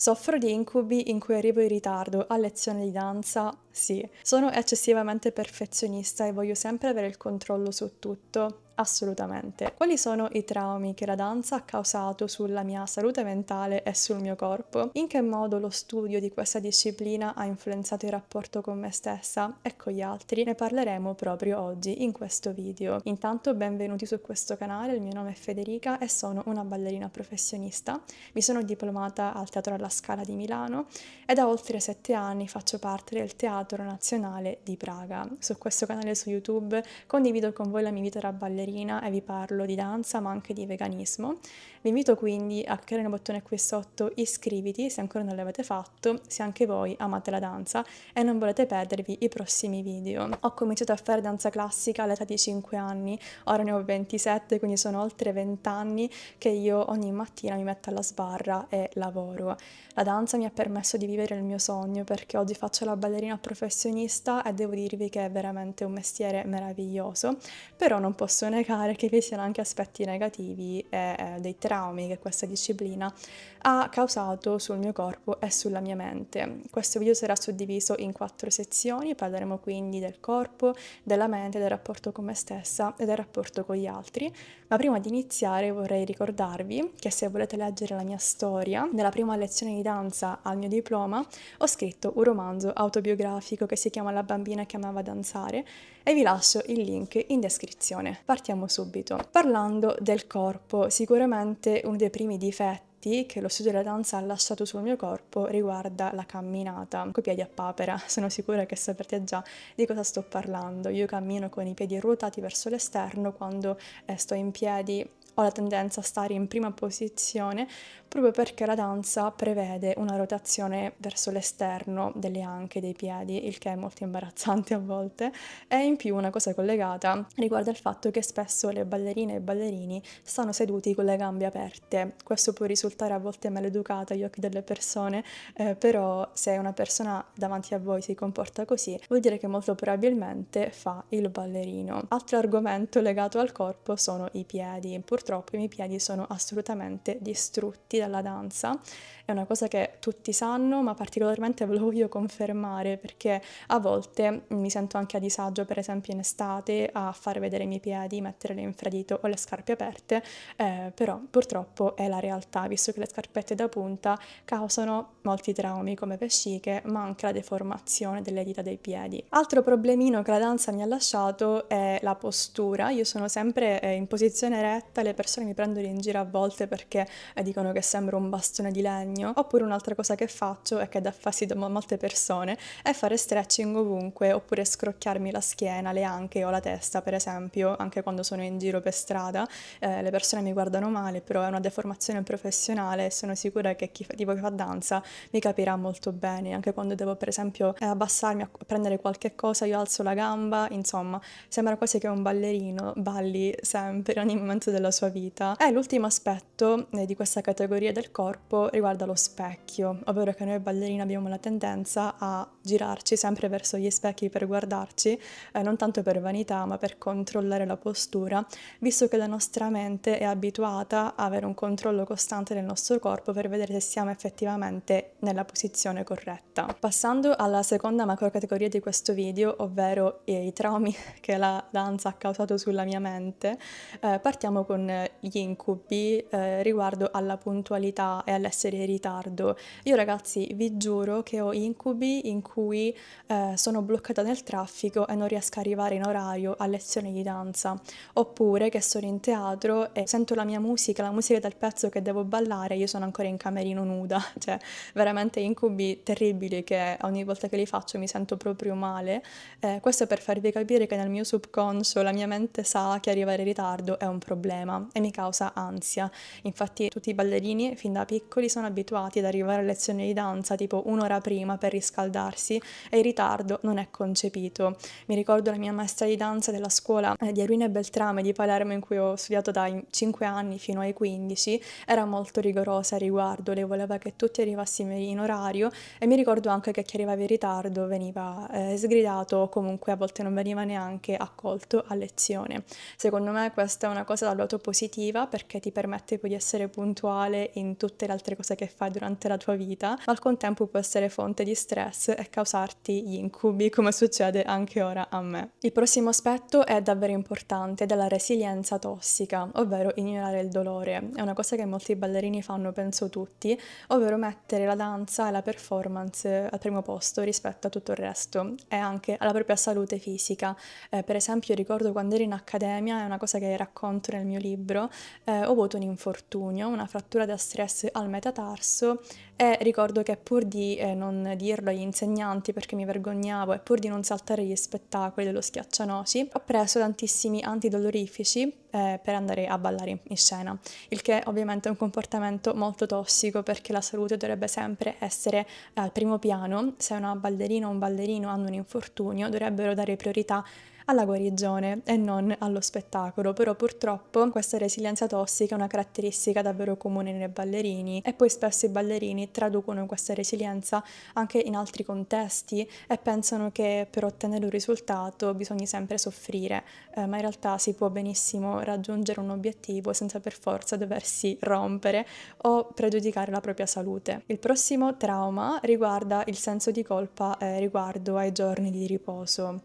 Soffro di incubi in cui arrivo in ritardo a lezione di danza? Sì. Sono eccessivamente perfezionista e voglio sempre avere il controllo su tutto? Assolutamente. Quali sono i traumi che la danza ha causato sulla mia salute mentale e sul mio corpo? In che modo lo studio di questa disciplina ha influenzato il rapporto con me stessa e con gli altri? Ne parleremo proprio oggi in questo video. Intanto benvenuti su questo canale, il mio nome è Federica e sono una ballerina professionista. Mi sono diplomata al Teatro alla Scala di Milano e da oltre 7 anni faccio parte del Teatro Nazionale di Praga. Su questo canale su YouTube condivido con voi la mia vita da ballerina e vi parlo di danza ma anche di veganismo. Vi invito quindi a cliccare nel bottone qui sotto iscriviti se ancora non l'avete fatto, se anche voi amate la danza e non volete perdervi i prossimi video. Ho cominciato a fare danza classica all'età di 5 anni, ora ne ho 27, quindi sono oltre 20 anni che io ogni mattina mi metto alla sbarra e lavoro. La danza mi ha permesso di vivere il mio sogno perché oggi faccio la ballerina professionista e devo dirvi che è veramente un mestiere meraviglioso, però non posso negare che vi siano anche aspetti negativi e dei traumi che questa disciplina ha causato sul mio corpo e sulla mia mente. Questo video sarà suddiviso in 4 sezioni, parleremo quindi del corpo, della mente, del rapporto con me stessa e del rapporto con gli altri. Ma prima di iniziare vorrei ricordarvi che se volete leggere la mia storia, nella prima lezione di danza al mio diploma ho scritto un romanzo autobiografico che si chiama La bambina che amava danzare e vi lascio il link in descrizione. Partiamo subito. Parlando del corpo, sicuramente uno dei primi difetti che lo studio della danza ha lasciato sul mio corpo riguarda la camminata, coi piedi a papera. Sono sicura che sapete già di cosa sto parlando. Io cammino con i piedi ruotati verso l'esterno quando sto in piedi, ho la tendenza a stare in prima posizione proprio perché la danza prevede una rotazione verso l'esterno delle anche dei piedi, il che è molto imbarazzante a volte, e in più una cosa collegata riguarda il fatto che spesso le ballerine e i ballerini stanno seduti con le gambe aperte. Questo può risultare a volte maleducato agli occhi delle persone, però se una persona davanti a voi si comporta così, vuol dire che molto probabilmente fa il ballerino. Altro argomento legato al corpo sono i piedi. Purtroppo i miei piedi sono assolutamente distrutti dalla danza. È una cosa che tutti sanno, ma particolarmente ve lo voglio confermare perché a volte mi sento anche a disagio, per esempio in estate, a far vedere i miei piedi, mettere l'infradito o le scarpe aperte, però purtroppo è la realtà, visto che le scarpette da punta causano molti traumi come vesciche, ma anche la deformazione delle dita dei piedi. Altro problemino che la danza mi ha lasciato è la postura. Io sono sempre in posizione eretta, le persone mi prendono in giro a volte perché dicono che sembro un bastone di legno. Oppure un'altra cosa che faccio e che dà fastidio a molte persone è fare stretching ovunque, oppure scrocchiarmi la schiena, le anche o la testa, per esempio, anche quando sono in giro per strada. Le persone mi guardano male, però è una deformazione professionale e sono sicura che chi tipo che fa danza mi capirà molto bene. Anche quando devo, per esempio, abbassarmi a prendere qualche cosa, io alzo la gamba, insomma, sembra quasi che un ballerino balli sempre, in ogni momento della sua vita. E l'ultimo aspetto di questa categoria del corpo riguarda lo specchio, ovvero che noi ballerini abbiamo la tendenza a girarci sempre verso gli specchi per guardarci, non tanto per vanità, ma per controllare la postura, visto che la nostra mente è abituata a avere un controllo costante del nostro corpo per vedere se siamo effettivamente nella posizione corretta. Passando alla seconda macrocategoria di questo video, ovvero i traumi che la danza ha causato sulla mia mente, partiamo con gli incubi riguardo alla puntualità e all'essere in ritardo. Io ragazzi vi giuro che ho incubi in cui sono bloccata nel traffico e non riesco a arrivare in orario a lezioni di danza, oppure che sono in teatro e sento la mia musica, la musica del pezzo che devo ballare, io sono ancora in camerino nuda, cioè veramente incubi terribili che ogni volta che li faccio mi sento proprio male. Questo per farvi capire che nel mio subconscio la mia mente sa che arrivare in ritardo è un problema e mi causa ansia. Infatti tutti i ballerini fin da piccoli sono abituati ad arrivare a lezioni di danza tipo un'ora prima per riscaldarsi e il ritardo non è concepito. Mi ricordo la mia maestra di danza della scuola di Arwina e Beltrame di Palermo in cui ho studiato dai 5 anni fino ai 15, era molto rigorosa a riguardo, lei voleva che tutti arrivassimo in orario e mi ricordo anche che chi arrivava in ritardo veniva sgridato o comunque a volte non veniva neanche accolto a lezione. Secondo me questa è una cosa dal lato positiva perché ti permette poi di essere puntuale in tutte le altre cose che fai durante la tua vita, ma al contempo può essere fonte di stress e causarti gli incubi, come succede anche ora a me. Il prossimo aspetto è davvero importante, ed è la resilienza tossica, ovvero ignorare il dolore. È una cosa che molti ballerini fanno, penso tutti, ovvero mettere la danza e la performance al primo posto rispetto a tutto il resto e anche alla propria salute fisica. Per esempio, ricordo quando ero in accademia, è una cosa che racconto nel mio libro, ho avuto un infortunio, una frattura da stress al metatarso, e ricordo che pur di non dirlo agli insegnanti perché mi vergognavo, e pur di non saltare gli spettacoli dello Schiaccianoci, ho preso tantissimi antidolorifici per andare a ballare in scena, il che ovviamente è un comportamento molto tossico perché la salute dovrebbe sempre essere al primo piano. Se una ballerina o un ballerino hanno un infortunio, dovrebbero dare priorità alla guarigione e non allo spettacolo, però purtroppo questa resilienza tossica è una caratteristica davvero comune nei ballerini, e poi spesso i ballerini traducono questa resilienza anche in altri contesti e pensano che per ottenere un risultato bisogna sempre soffrire, ma in realtà si può benissimo raggiungere un obiettivo senza per forza doversi rompere o pregiudicare la propria salute. Il prossimo trauma riguarda il senso di colpa riguardo ai giorni di riposo.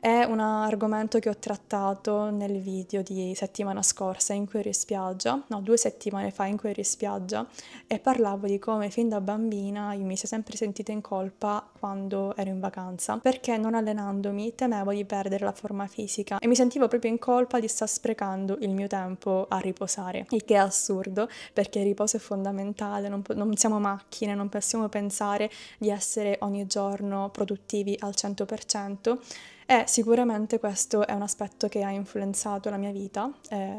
È un argomento che ho trattato nel video di settimana scorsa in cui ero in spiaggia, no, 2 settimane fa in cui ero in spiaggia, e parlavo di come fin da bambina io mi sia sempre sentita in colpa quando ero in vacanza, perché non allenandomi temevo di perdere la forma fisica e mi sentivo proprio in colpa di star sprecando il mio tempo a riposare, il che è assurdo perché il riposo è fondamentale, non siamo macchine, non possiamo pensare di essere ogni giorno produttivi al 100%. E sicuramente questo è un aspetto che ha influenzato la mia vita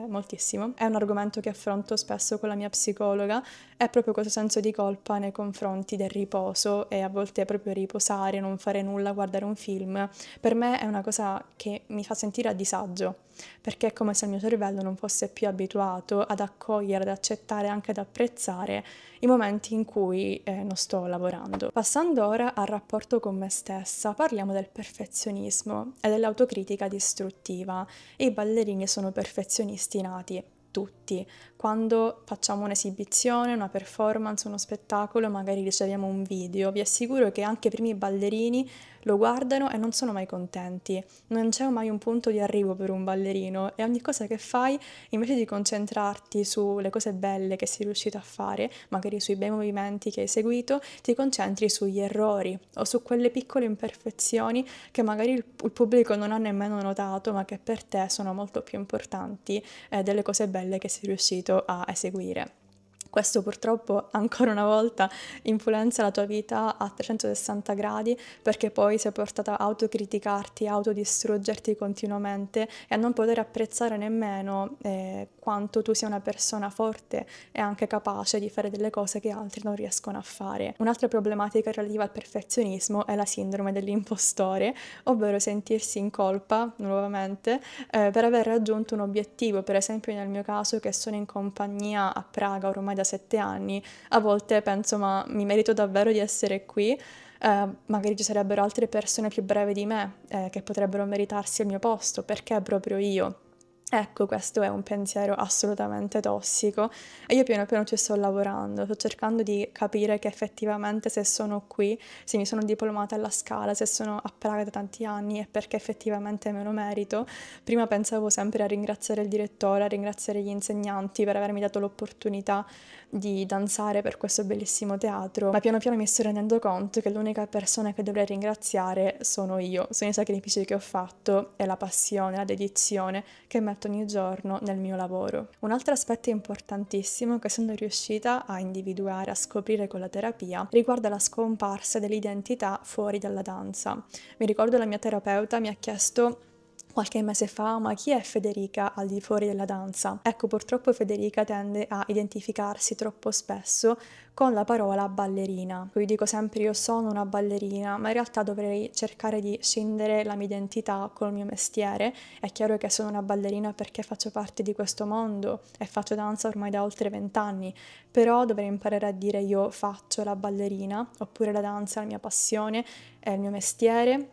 moltissimo. È un argomento che affronto spesso con la mia psicologa, è proprio questo senso di colpa nei confronti del riposo, e a volte proprio riposare, non fare nulla, guardare un film. Per me è una cosa che mi fa sentire a disagio, perché è come se il mio cervello non fosse più abituato ad accogliere, ad accettare, anche ad apprezzare i momenti in cui non sto lavorando. Passando ora al rapporto con me stessa, parliamo del perfezionismo e dell'autocritica distruttiva. I ballerini sono perfezionisti nati, tutti. Quando facciamo un'esibizione, una performance, uno spettacolo, magari riceviamo un video, vi assicuro che anche i primi ballerini lo guardano e non sono mai contenti. Non c'è mai un punto di arrivo per un ballerino, e ogni cosa che fai, invece di concentrarti sulle cose belle che sei riuscito a fare, magari sui bei movimenti che hai seguito, ti concentri sugli errori o su quelle piccole imperfezioni che magari il pubblico non ha nemmeno notato, ma che per te sono molto più importanti delle cose belle che sei riuscito a eseguire. Questo purtroppo ancora una volta influenza la tua vita a 360 gradi, perché poi sei portata a autocriticarti, a autodistruggerti continuamente e a non poter apprezzare nemmeno quanto tu sia una persona forte e anche capace di fare delle cose che altri non riescono a fare. Un'altra problematica relativa al perfezionismo è la sindrome dell'impostore, ovvero sentirsi in colpa, nuovamente, per aver raggiunto un obiettivo. Per esempio nel mio caso, che sono in compagnia a Praga ormai da 7 anni, a volte penso: ma mi merito davvero di essere qui? Magari ci sarebbero altre persone più brave di me che potrebbero meritarsi il mio posto, perché proprio io? Ecco, questo è un pensiero assolutamente tossico, e io piano piano ci sto lavorando, sto cercando di capire che effettivamente se sono qui, se mi sono diplomata alla Scala, se sono a Praga da tanti anni, è perché effettivamente me lo merito. Prima pensavo sempre a ringraziare il direttore, a ringraziare gli insegnanti per avermi dato l'opportunità di danzare per questo bellissimo teatro, ma piano piano mi sto rendendo conto che l'unica persona che dovrei ringraziare sono io, sono i sacrifici che ho fatto e la passione, la dedizione che metto ogni giorno nel mio lavoro. Un altro aspetto importantissimo che sono riuscita a individuare, a scoprire con la terapia, riguarda la scomparsa dell'identità fuori dalla danza. Mi ricordo la mia terapeuta mi ha chiesto qualche mese fa: ma chi è Federica al di fuori della danza? Ecco, purtroppo Federica tende a identificarsi troppo spesso con la parola ballerina. Io dico sempre: io sono una ballerina, ma in realtà dovrei cercare di scindere la mia identità col mio mestiere. È chiaro che sono una ballerina perché faccio parte di questo mondo e faccio danza ormai da oltre 20 anni, però dovrei imparare a dire: io faccio la ballerina, oppure la danza è la mia passione, è il mio mestiere,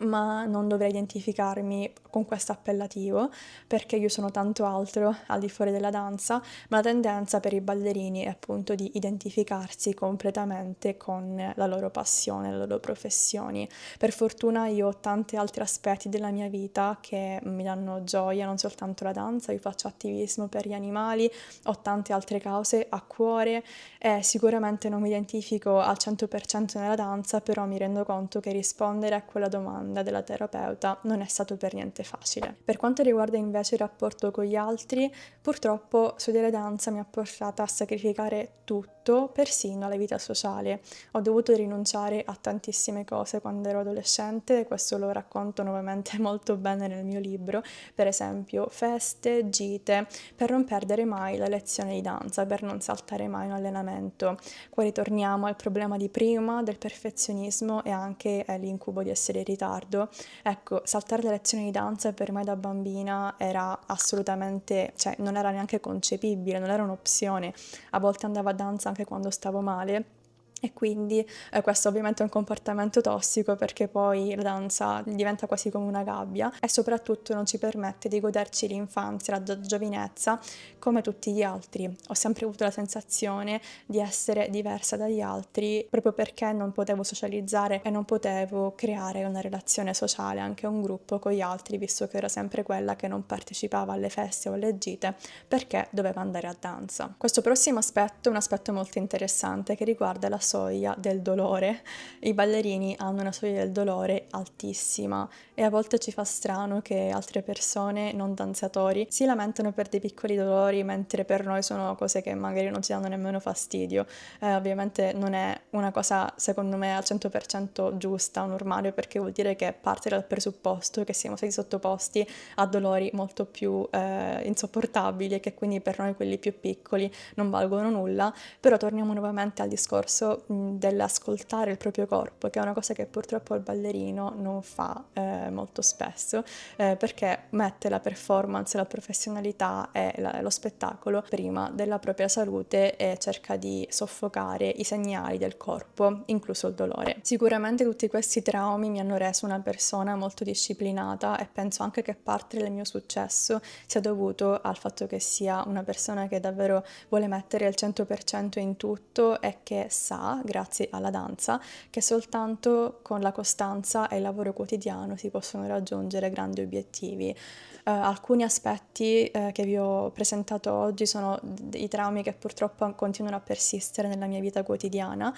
ma non dovrei identificarmi con questo appellativo perché io sono tanto altro al di fuori della danza, ma la tendenza per i ballerini è appunto di identificarsi completamente con la loro passione, le loro professioni. Per fortuna io ho tanti altri aspetti della mia vita che mi danno gioia, non soltanto la danza, io faccio attivismo per gli animali, ho tante altre cause a cuore e sicuramente non mi identifico al 100% nella danza, però mi rendo conto che rispondere a quella domanda della terapeuta non è stato per niente facile. Per quanto riguarda invece il rapporto con gli altri, purtroppo studiare danza mi ha portata a sacrificare tutto, persino la vita sociale. Ho dovuto rinunciare a tantissime cose quando ero adolescente, questo lo racconto nuovamente molto bene nel mio libro, per esempio feste, gite, per non perdere mai la lezione di danza, per non saltare mai un allenamento. Qua ritorniamo al problema di prima, del perfezionismo e anche l'incubo di essere in ritardo. Ecco, saltare le lezioni di danza per me da bambina era assolutamente, cioè non era neanche concepibile, non era un'opzione. A volte andavo a danza anche quando stavo male. E quindi questo ovviamente è un comportamento tossico perché poi la danza diventa quasi come una gabbia e soprattutto non ci permette di goderci l'infanzia, la giovinezza come tutti gli altri. Ho sempre avuto la sensazione di essere diversa dagli altri proprio perché non potevo socializzare e non potevo creare una relazione sociale, anche un gruppo con gli altri, visto che ero sempre quella che non partecipava alle feste o alle gite perché doveva andare a danza. Questo prossimo aspetto è un aspetto molto interessante che riguarda la soglia del dolore. I ballerini hanno una soglia del dolore altissima e a volte ci fa strano che altre persone non danzatori si lamentano per dei piccoli dolori, mentre per noi sono cose che magari non ci danno nemmeno fastidio. Ovviamente non è una cosa, secondo me, al 100% giusta o normale, perché vuol dire che parte dal presupposto che siamo stati sottoposti a dolori molto più insopportabili e che quindi per noi quelli più piccoli non valgono nulla, però torniamo nuovamente al discorso dell'ascoltare il proprio corpo, che è una cosa che purtroppo il ballerino non fa molto spesso, perché mette la performance, la professionalità e lo spettacolo prima della propria salute e cerca di soffocare i segnali del corpo, incluso il dolore. Sicuramente tutti questi traumi mi hanno reso una persona molto disciplinata e penso anche che parte del mio successo sia dovuto al fatto che sia una persona che davvero vuole mettere il 100% in tutto e che sa, grazie alla danza, che soltanto con la costanza e il lavoro quotidiano si possono raggiungere grandi obiettivi. Alcuni aspetti che vi ho presentato oggi sono i traumi che purtroppo continuano a persistere nella mia vita quotidiana,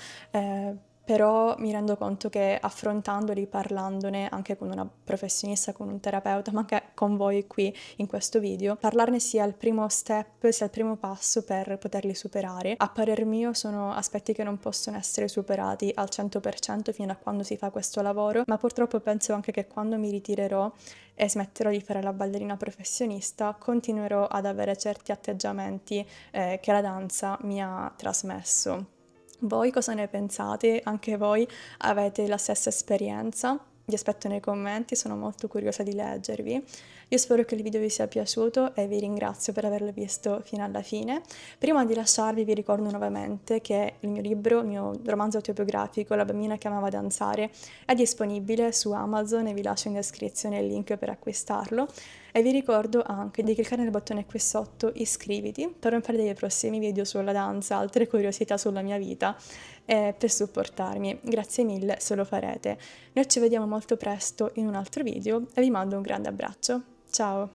però mi rendo conto che affrontandoli, parlandone anche con una professionista, con un terapeuta, ma anche con voi qui in questo video, parlarne sia il primo step, sia il primo passo per poterli superare. A parer mio sono aspetti che non possono essere superati al 100% fino a quando si fa questo lavoro, ma purtroppo penso anche che quando mi ritirerò e smetterò di fare la ballerina professionista, continuerò ad avere certi atteggiamenti che la danza mi ha trasmesso. Voi cosa ne pensate? Anche voi avete la stessa esperienza? Vi aspetto nei commenti, sono molto curiosa di leggervi. Io spero che il video vi sia piaciuto e vi ringrazio per averlo visto fino alla fine. Prima di lasciarvi vi ricordo nuovamente che il mio libro, il mio romanzo autobiografico La bambina che amava danzare, è disponibile su Amazon e vi lascio in descrizione il link per acquistarlo. E vi ricordo anche di cliccare nel bottone qui sotto iscriviti per non perdere i prossimi video sulla danza, altre curiosità sulla mia vita e per supportarmi. Grazie mille se lo farete. Noi ci vediamo molto presto in un altro video e vi mando un grande abbraccio. Ciao!